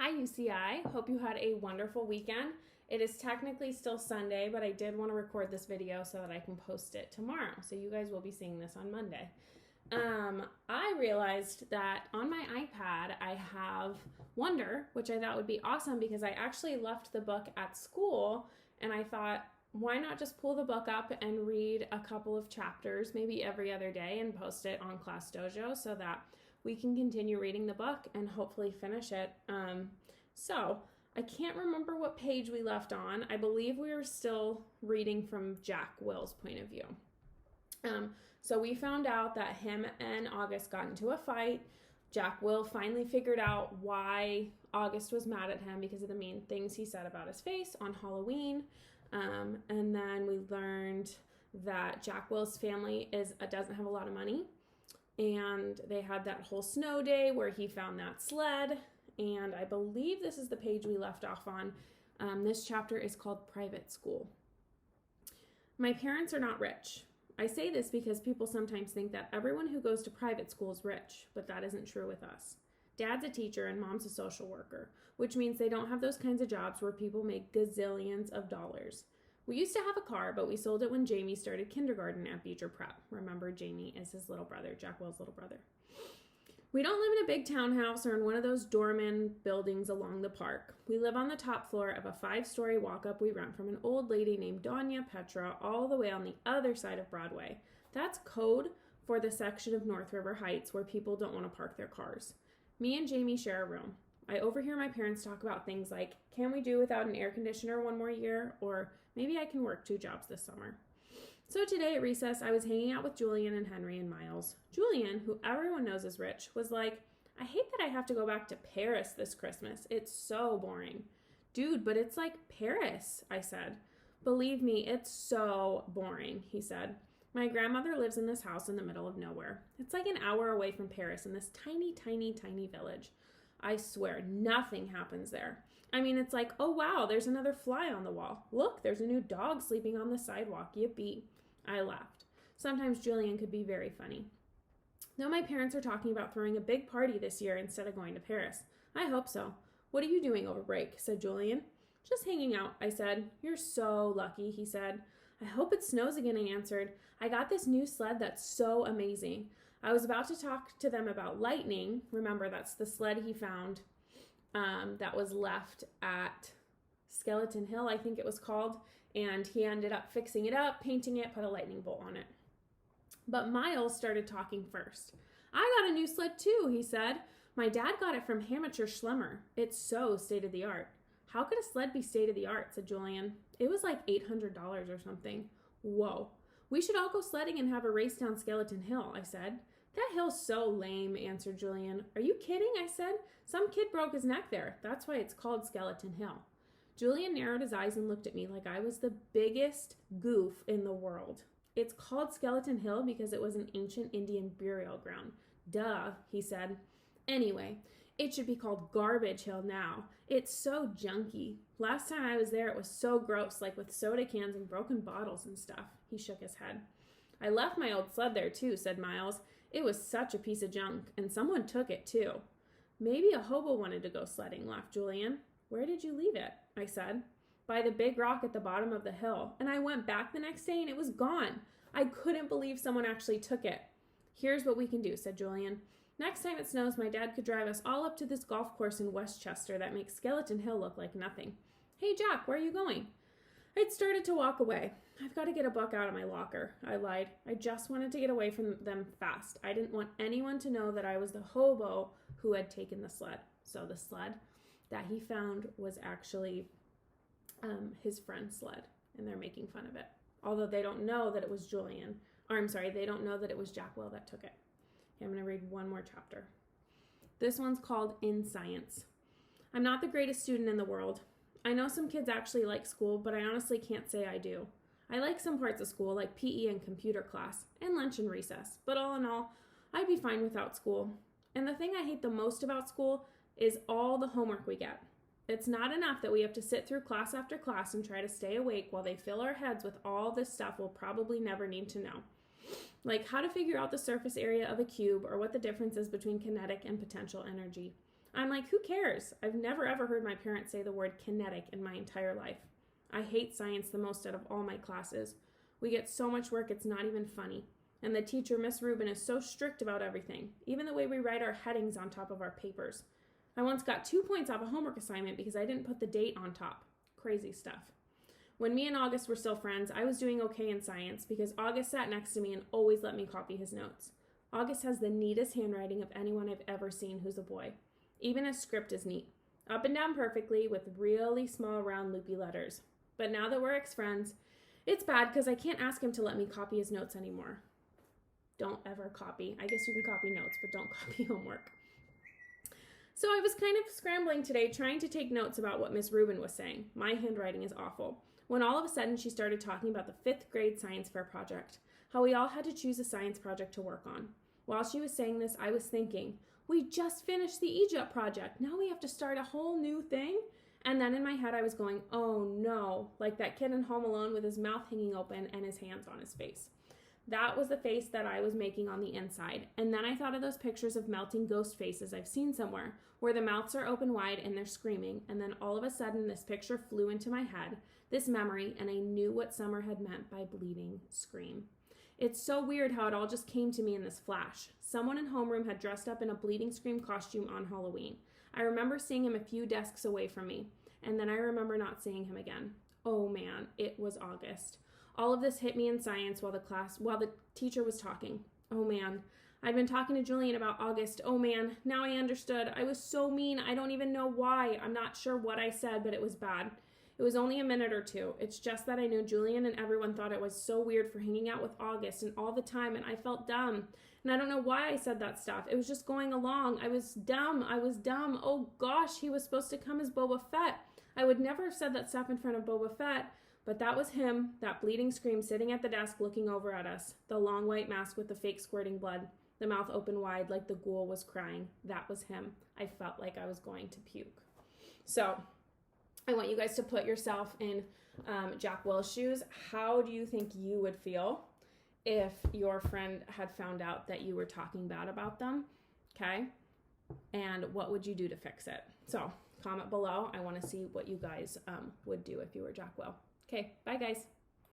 Hi, UCI. Hope you had a wonderful weekend. It is technically still Sunday, but I did want to record this video so that I can post it tomorrow. So you guys will be seeing this on Monday. I realized that on my iPad I have Wonder, which I thought would be awesome because I actually left the book at school and I thought, why not just pull the book up and read a couple of chapters, maybe every other day, and post it on Class Dojo so that we can continue reading the book and hopefully finish it. So I can't remember what page we left on. I believe we were still reading from Jack Will's point of view. So we found out that him and August got into a fight. Jack Will finally figured out why August was mad at him because of the mean things he said about his face on Halloween. And then we learned that Jack Will's family doesn't have a lot of money. And they had that whole snow day where he found that sled. And I believe this is the page we left off on. This chapter is called Private School. My parents are not rich. I say this because people sometimes think that everyone who goes to private school is rich, but that isn't true with us. Dad's a teacher and mom's a social worker, which means they don't have those kinds of jobs where people make gazillions of dollars. We used to have a car, but we sold it when Jamie started kindergarten at Beecher Prep. Remember, Jamie is his little brother, Jack Will's little brother. We don't live in a big townhouse or in one of those doorman buildings along the park. We live on the top floor of a 5-story walk-up we rent from an old lady named Danya Petra all the way on the other side of Broadway. That's code for the section of North River Heights where people don't want to park their cars. Me and Jamie share a room. I overhear my parents talk about things like, can we do without an air conditioner one more year? Or maybe I can work 2 jobs this summer. So today at recess, I was hanging out with Julian and Henry and Miles. Julian, who everyone knows is rich, was like, I hate that I have to go back to Paris this Christmas. It's so boring. Dude, but it's like Paris, I said. Believe me, it's so boring, he said. My grandmother lives in this house in the middle of nowhere. It's like an hour away from Paris in this tiny, tiny, tiny village. I swear, nothing happens there. I mean, it's like, oh wow, there's another fly on the wall. Look, there's a new dog sleeping on the sidewalk. Yippee. I laughed. Sometimes Julian could be very funny. Though my parents are talking about throwing a big party this year instead of going to Paris. I hope so. What are you doing over break? Said Julian. Just hanging out, I said. You're so lucky, he said. I hope it snows again, I answered. I got this new sled that's so amazing. I was about to talk to them about lightning. Remember, that's the sled he found that was left at Skeleton Hill, I think it was called. And he ended up fixing it up, painting it, put a lightning bolt on it. But Miles started talking first. I got a new sled too, he said. My dad got it from Amateur Schlemmer. It's so state-of-the-art. How could a sled be state-of-the-art, said Julian. It was like $800 or something. Whoa. We should all go sledding and have a race down Skeleton Hill, I said. That hill's so lame, answered Julian. Are you kidding, I said. Some kid broke his neck there. That's why it's called Skeleton Hill. Julian narrowed his eyes and looked at me like I was the biggest goof in the world. It's called Skeleton Hill because it was an ancient Indian burial ground. Duh, he said. Anyway, it should be called Garbage Hill now. It's so junky. Last time I was there, it was so gross, like with soda cans and broken bottles and stuff. He shook his head. I left my old sled there too, said Miles. It was such a piece of junk, and someone took it too. Maybe a hobo wanted to go sledding, laughed Julian. Where did you leave it? I said. By the big rock at the bottom of the hill, and I went back the next day and it was gone. I couldn't believe someone actually took it. Here's what we can do, said Julian. Next time it snows, my dad could drive us all up to this golf course in Westchester that makes Skeleton Hill look like nothing. Hey, Jack, where are you going? I'd started to walk away. I've got to get a book out of my locker, I lied. I just wanted to get away from them fast. I didn't want anyone to know that I was the hobo who had taken the sled. So the sled that he found was actually his friend's sled, and they're making fun of it. Although they don't know that it was they don't know that it was Jack Will that took it. Okay, I'm going to read one more chapter. This one's called In Science. I'm not the greatest student in the world. I know some kids actually like school, but I honestly can't say I do. I like some parts of school, like PE and computer class, and lunch and recess, but all in all, I'd be fine without school. And the thing I hate the most about school is all the homework we get. It's not enough that we have to sit through class after class and try to stay awake while they fill our heads with all this stuff we'll probably never need to know. Like how to figure out the surface area of a cube or what the difference is between kinetic and potential energy. I'm like, who cares? I've never ever heard my parents say the word kinetic in my entire life. I hate science the most out of all my classes. We get so much work, it's not even funny. And the teacher, Miss Rubin, is so strict about everything, even the way we write our headings on top of our papers. I once got 2 points off a homework assignment because I didn't put the date on top. Crazy stuff. When me and August were still friends, I was doing okay in science because August sat next to me and always let me copy his notes. August has the neatest handwriting of anyone I've ever seen who's a boy. Even his script is neat. Up and down perfectly with really small round loopy letters. But now that we're ex-friends, it's bad because I can't ask him to let me copy his notes anymore. Don't ever copy. I guess you can copy notes, but don't copy homework. So I was kind of scrambling today trying to take notes about what Miss Rubin was saying. My handwriting is awful. When all of a sudden she started talking about the 5th grade science fair project, how we all had to choose a science project to work on. While she was saying this, I was thinking, we just finished the Egypt project. Now we have to start a whole new thing? And then in my head I was going, oh no, like that kid in Home Alone with his mouth hanging open and his hands on his face. That was the face that I was making on the inside. And then I thought of those pictures of melting ghost faces I've seen somewhere, where the mouths are open wide and they're screaming. And then all of a sudden this picture flew into my head, this memory, and I knew what Summer had meant by bleeding scream. It's so weird how it all just came to me in this flash. Someone in homeroom had dressed up in a bleeding scream costume on Halloween. I remember seeing him a few desks away from me, and then I remember not seeing him again. Oh man, it was August. All of this hit me in science while the teacher was talking. Oh man, I'd been talking to Julian about August. Oh man, now I understood. I was so mean. I don't even know why. I'm not sure what I said, but it was bad. It was only a minute or two. It's just that I knew Julian and everyone thought it was so weird for hanging out with August and all the time, and I felt dumb. And I don't know why I said that stuff. It was just going along. I was dumb. Oh gosh, he was supposed to come as Boba Fett. I would never have said that stuff in front of Boba Fett. But that was him, that bleeding scream sitting at the desk looking over at us. The long white mask with the fake squirting blood. The mouth open wide like the ghoul was crying. That was him. I felt like I was going to puke. So I want you guys to put yourself in Jack Will's shoes. How do you think you would feel if your friend had found out that you were talking bad about them? Okay? And what would you do to fix it? So comment below. I want to see what you guys would do if you were Jack Will. Okay, bye guys.